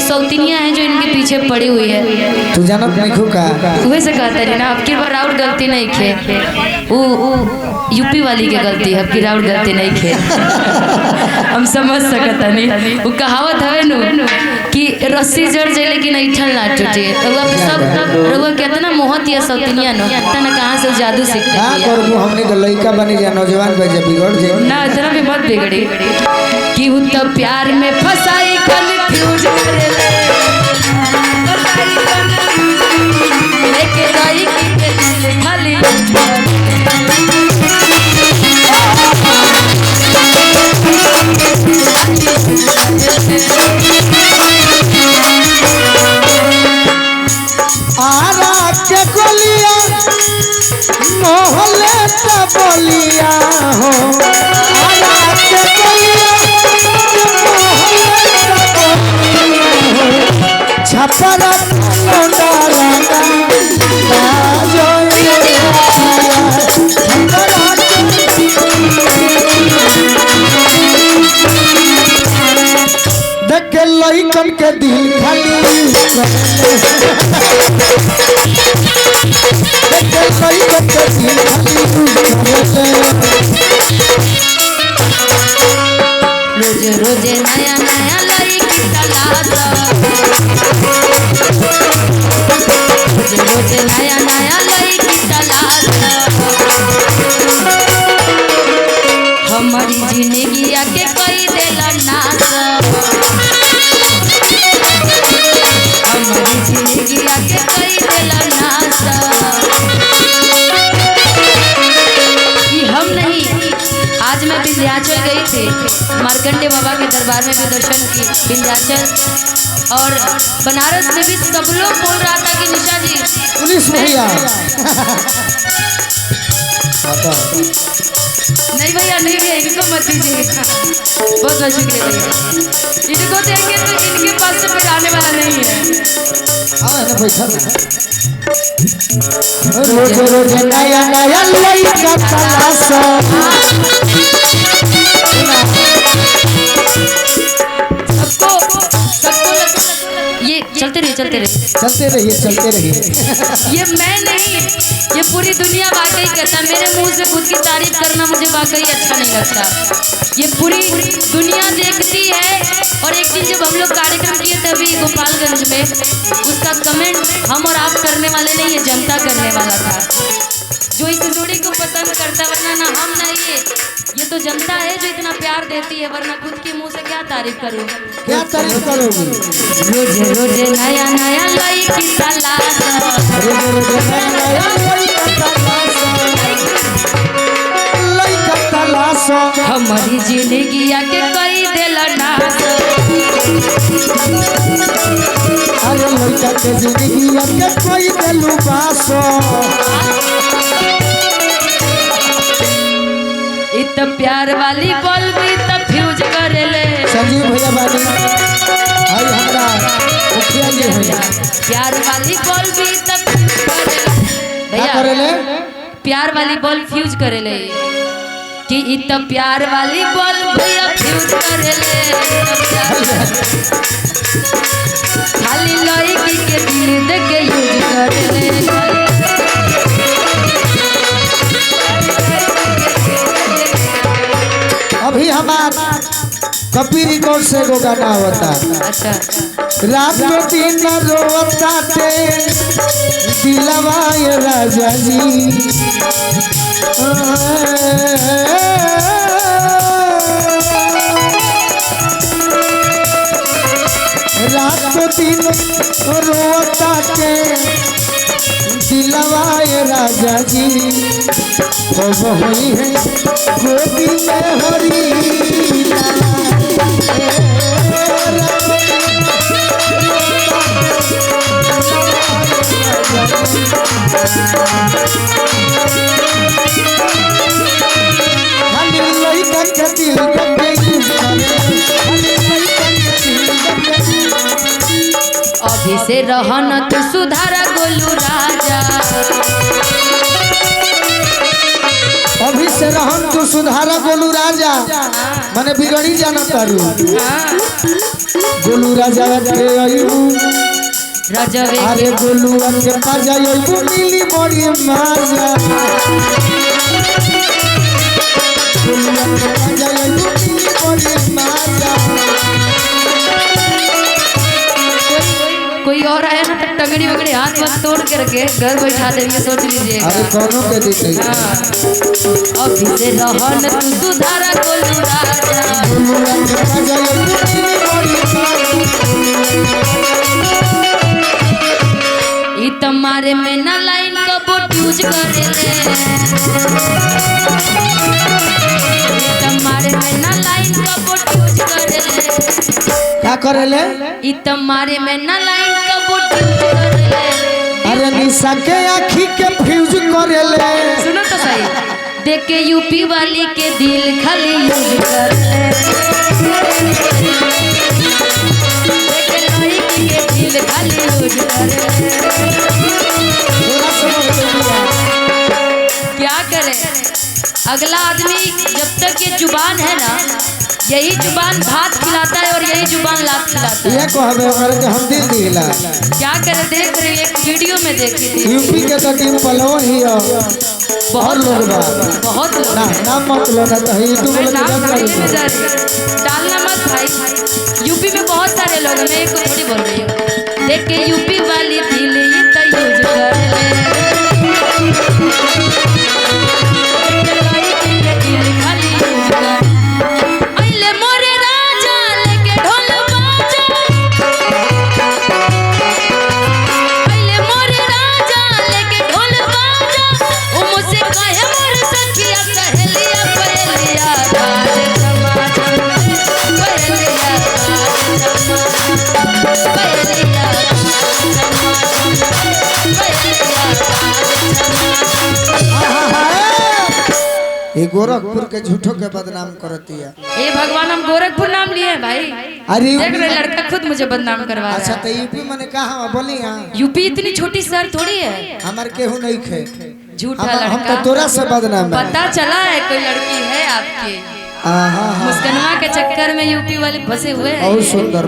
सौतिनिया है जो इनके पीछे पड़ी हुई है। तू जानत नहीं खुका वही से कहता है ना, अब की बार आउट गलती नहीं खे, वो यूपी वाली की गलती है, अब की आउट गलती नहीं खे। हम समझ सकता नहीं, वो कहावत है नु कि रस्सी जड़ जाए लेकिन ऐठल ना टूटे। रउआ पे सब रउआ कहता ना मोहत या सौतिनिया नो कहता ना कहाँ से जादू सीखते हां हैं। करबो हमने के लइका बनी जा नौजवान बजे बिगड़ जे ना इतना भी मत बिगड़ी कि हूं तो प्यार में फसाई कंफ्यूज करे ले फसाई कंफ्यूज लेके रही के दिल खाली आरा के गोलिया मोहल्ले का बोलिया हो आरा के गोलिया मोहल्ले का बोलिया हो छपरा मुंडाला बाजो देख के लइकन के दिल खाली रोज रोज नया नया लड़की तलाश रोज रोज नया नया लड़की तलाश हमारी जिंदगी के कोई देला नाश हमारी जिंदगी के कोई देला नाश हम नहीं। आज मैं विंध्याचल गई थी, मार्कंडे बाबा के दरबार में भी दर्शन की। विंध्याचल और बनारस में भी सब लोग बोल रहा था कि निशा जी 19 भैया नहीं भैया नहीं भैया इनको मत दीजिएगा। बहुत बहुत शुक्रिया भैया, इनको देंगे तो इनके पास से कोई आने वाला नहीं है। रोज रोज नया नया लइका तलाश ये चलते रहिए ये मैं नहीं, ये पूरी दुनिया वाकई कहता। मेरे मुंह से खुद की तारीफ करना मुझे वाकई अच्छा नहीं लगता। ये पूरी दुनिया देखती है। और एक दिन जब हम लोग कार्यक्रम किए थे अभी गोपालगंज में, उसका कमेंट हम और आप करने वाले नहीं, ये जनता करने वाला था जो इस जोड़ी को पसंद करता। वरना ना हम ना ये तो जनता है जो इतना प्यार देती है। वरना खुद के मुंह से क्या तारीफ करूँ, क्या तारीफ करोगी? रोज रोज नया नया लड़की तलाश लइका तलाश हमारी जिंदगी के कोई दिल नाश अरे लइका के जिंदगी के कोई दिलु बास इत प्यार वाली बॉल भी तो फ्यूज करे ले। संजीव भैया बानी भाई हमरा मुखिया जी भैया प्यार वाली बॉल भी तो फ्यूज करे क्या करे ले प्यार वाली बॉल फ्यूज करे ले कि इत प्यार वाली बॉल भैया फ्यूज करे ले। खाली लड़की के दिल दे के यूज करे ले। अभी हमारा कपी रिकॉर्ड से एगो गाना होता अच्छा रात में दिन रोता थे दिलवा ये राजा जी रात में दिन रोता थे दिलवा ये राजा जी कब हुई है गोदी में हरी अभी से रहन तू सुधारा गोलू राजा अभी से रहन तू सुधारा गोलू राजा माने बिगड़ी जाना तारू गोलू राजा के आयु राजवे अरे गोलू के पाजा आयु मिली बड़ी माजा गोलू के पाजा आयु मिली बड़ी माजा कोई और आया ना तो टंगड़ी वगड़ी हाथ में तोड़ के रखे घर बैठा देंगे सोच लीजिएगा। अरे कौनों के दी नहीं अभी से रहन तू सुधारा गोलू राजा गोलू के पाजा आयु मिली बड़ी ई तुम्हारे में ना लाइन का बोट यूज करेले तुम्हारे में ना लाइन का बोट यूज करेले क्या करेले ई तुम्हारे में ना लाइन का बोट यूज करेले अरे निशा के आँखी के फ्यूज करेले सुनो तो सही देख के यूपी वाली के दिल खाली यूज करेले देख के लड़की के दिल खाली यूज करेले क्या करे अगला आदमी जब तक ये जुबान है ना यही जुबान भात खिलाता है और यही जुबान लात खिलाता है ये को हमें हमारे के हम दिल दिला क्या करे देख रही एक वीडियो में देखी थी यूपी के तो टीम पलवा ही हो बहुत लोग बा बहुत लोग ना नाम मत लो ना तो यूट्यूब मैं में नाम कर लेने में जा रही हूँ। डालना मत भाई यूपी में बहुत सारे लोग हैं मैं एक को थोड़ी बोल रही हूँ देख के यूपी वाली दिल ये तो यूज कर ले दिल खाली यूज कर अइले मोरे राजा लेके ढोल बाजा अइले मोरे राजा लेके ढोल बाजा ओ मुझसे कहे मोर सखिया कहलिया पहलिया बाज समाजा पहलिया बाज समाजा पहलिया ये गोरखपुर के झूठों के बदनाम करती है ए भगवान हम गोरखपुर नाम लिए हैं भाई अरे देख रहे लड़का खुद मुझे बदनाम करवा रहा अच्छा है तो यूपी मैंने कहा बोली हां यूपी इतनी छोटी शहर थोड़ी है हमार केहू नहीं खे झूठा हम तो लड़का तोरा से बदनाम है पता चला है कोई लड़की है आपकी हां मुस्कनवा के चक्कर में यूपी वाले फंसे हुए हैं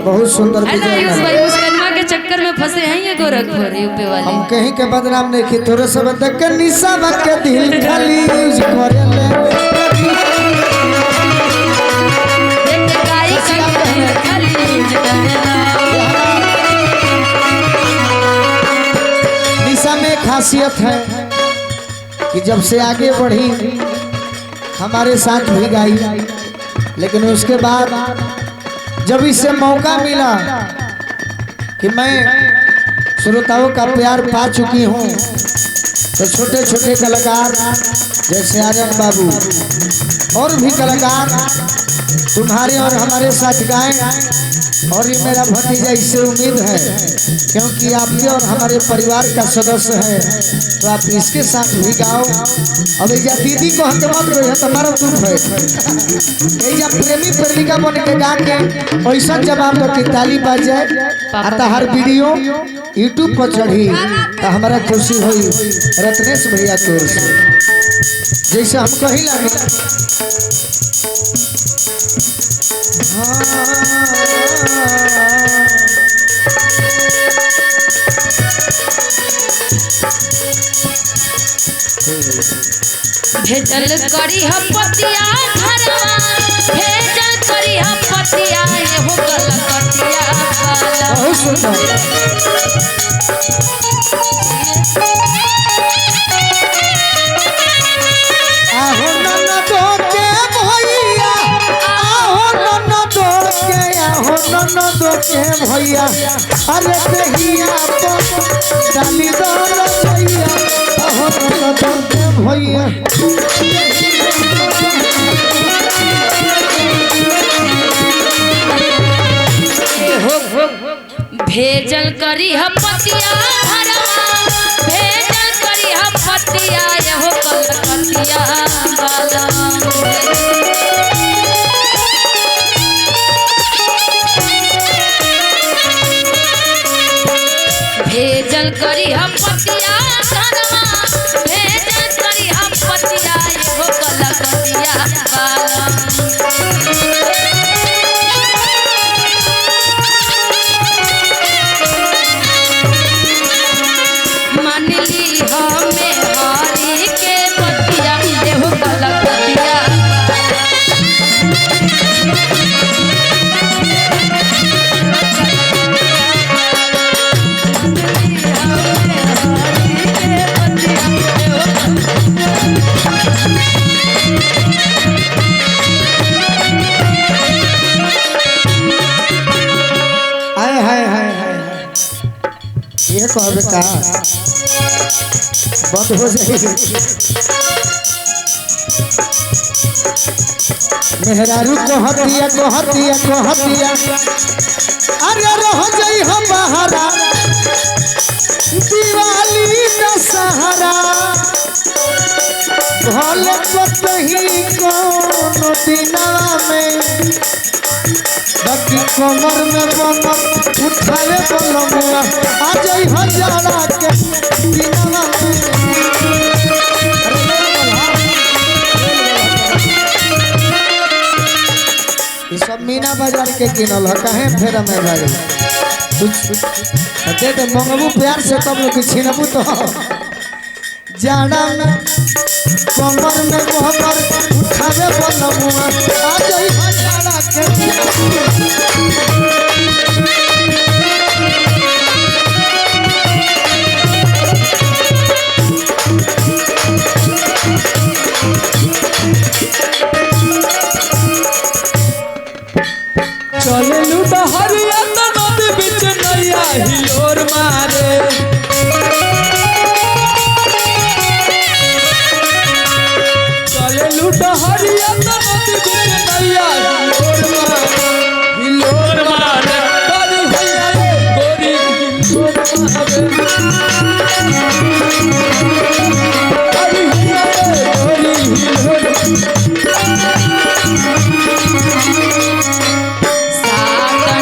बहुत सुंदर है ना विजय आयुष है। भाई मुस्कनवा के चक्कर में फंसे हैं ये गोरखपुर यूपी वाले हम कहीं के बदनाम नहीं की तोरे से बता के निशा के दिल खाली यूज करेले देख के गाई का दिल खाली यूज करेला निशा में खासियत है कि जब से आगे बढ़ी हमारे साथ भी गाई लेकिन उसके बाद जब इससे मौका मिला कि मैं श्रोताओं का प्यार पा चुकी हूँ तो छोटे छोटे कलाकार जैसे आर्यन बाबू और भी कलाकार तुम्हारे और हमारे साथ गाएं और ये मेरा भतीजा इससे उम्मीद है क्योंकि आपके और हमारे परिवार का सदस्य है तो आप इसके साथ भी गाओ। अब ये दीदी को हम मत रहे तो हमारा दुख है ये जब प्रेमी प्रेमिका बन के गा के ऐसा जब आप की ताली बज जाए आता हर वीडियो यूट्यूब पर चढ़ी तो हमारा खुशी हुई रत्नेश भैया तोर से जैसे हम कही लगे भेजल करी हम पतिया घरवा भेजल करी हम पतिया ये हो कलकतिया वाला बहुत सुंदर आहो ननदो के भैया आहो ननदो के भैया अरे देहिया तो डाली दो भैया आहो ननदो के भैया भेजल करी हम पतिया घरवा भेजल करी हम पतिया ये हो कलकतिया वाला भेजल करी हम पतिया घरवा भेजल करी हम पतिया ये हो मान ली हमें हरी के बतिया देहु कलकतिया हाय हाय हाय हाय ये कहबे का बंद हो जाएगी। मेहरारू कहतिया अरे रह जाई हम बहारा दिवाली का सहारा भले कतही कोनो दिनवा में बाकी कमर में कमर उठावे बलमुआ आ जाई हजारा के दिनवा में। ये सब मीना बाजार के किनल है कहे फेर में भाई दे दे मंगबू प्यार से तब लोग छीनबू तो जाना में कमर में कमर उठावे बलमुआ आ जाई हजारा के चले लूटा हरिया नदी बिच नैया हिलोर मारे चले लूटा हरिया नदी बिच नैया हिलोर मारे करी भैया गोरी हिलोर मारे करी भैया गोरी हिलोर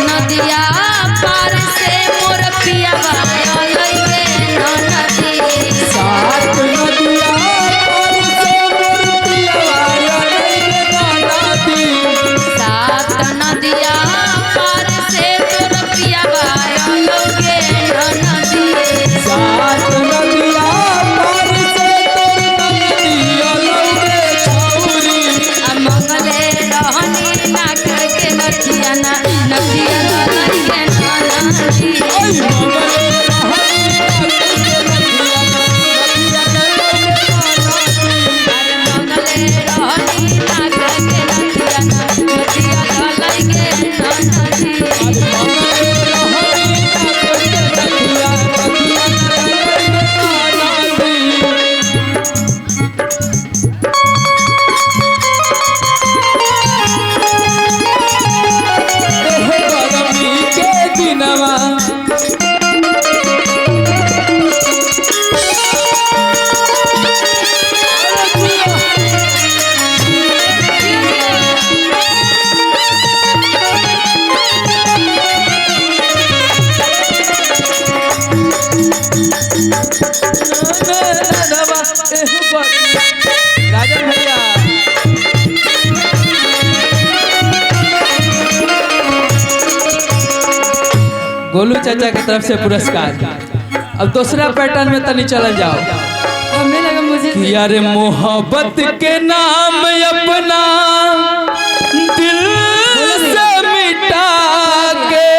नदिया पार से मोर पिया सात नदिया पार से मोर पिया सात नदिया पार से मोर पिया सात नदिया पार से तोर नदिया लौके छौरी मंगले रहनी ना करके नदिया ना नदिया के नानी ओय मंगले रहनी नदिया अरे मंगले रहनी ना करके नदिया ना नदिया के नानी राजन भैया गोलू चाचा की तरफ से पुरस्कार। अब दूसरा पैटर्न में तनी चल जाओ। हमें लगा मुझे कि यार मोहब्बत के नाम अपना दिल से मिटा के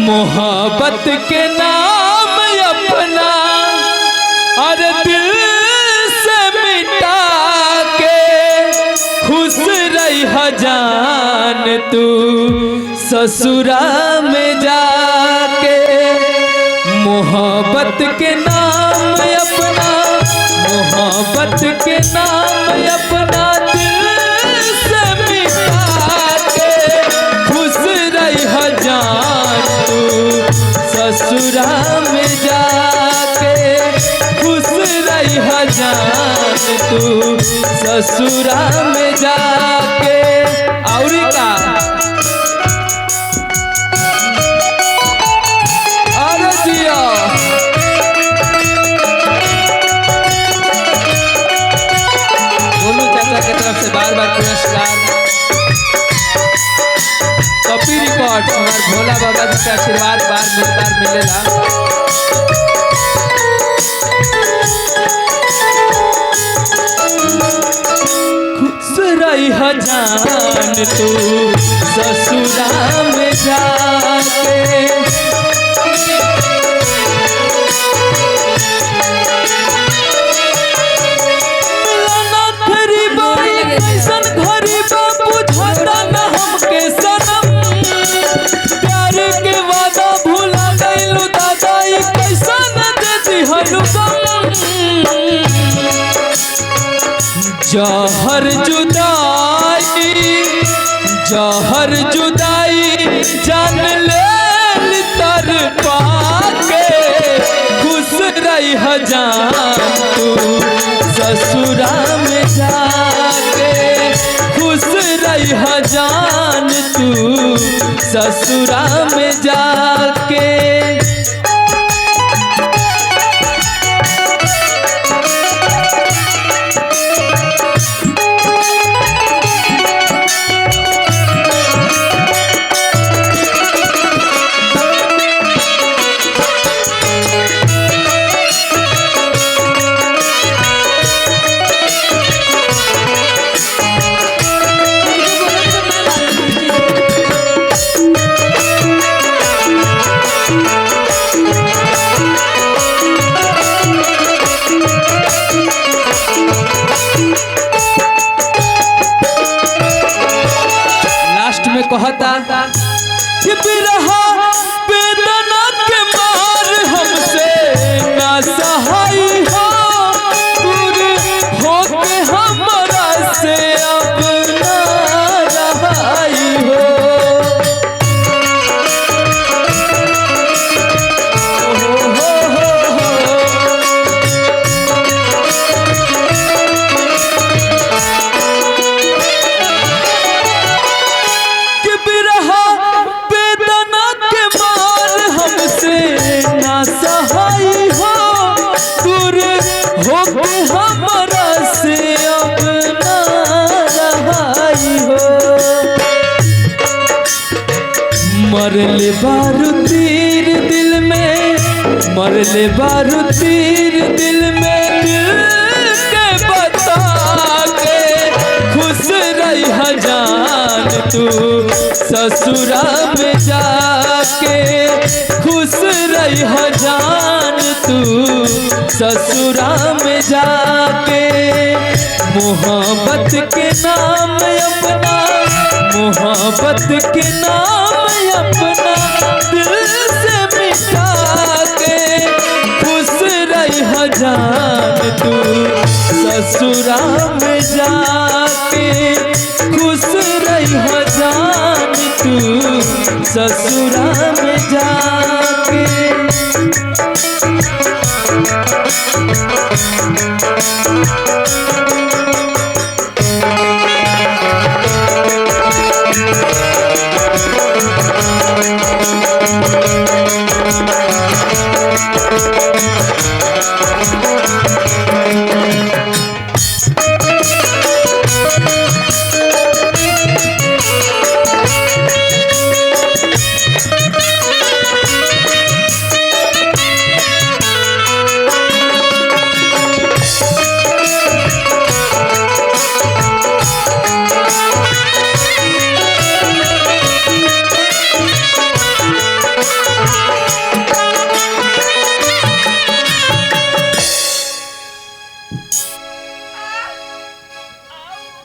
मोहब्बत के नाम अपना और दिल से मिटा के खुश रही जान तू ससुरा में जाके मोहब्बत के नाम अपना मोहब्बत के नाम अपना दिल से मिटा के खुश रही जान तू ससुरा में जाके खुश रही जान तू ससुरा में जाके। और का गोलू चाचा आशीर्वाद बार बार पुरस्कार कॉपी रिकॉर्ड हमारे भोला बाबा जी के आशीर्वाद बार मिलेला। खुश रही जान तू ससुरा में जाके जहर जुदाई जान ले तर पाके खुश रही जान तू ससुरा में जाके खुश रही जान तू ससुरा में जाके। कहता कि बिरहा बेदना के मार हमसे ना सहाय हो दूर होके हमरा से अब ना रहाई हो। मरले बारू तीर दिल में मरले बारू तीर दिल में दिल के बता के खुश रही जान तू ससुरा में जाके खुश रही जान तू ससुरा में जाके। मोहब्बत के नाम अपना मोहब्बत के नाम अपना दिल से मिटा के खुश रही जान तू ससुरा में जाके खुश रही जान तू ससुरा में जाके।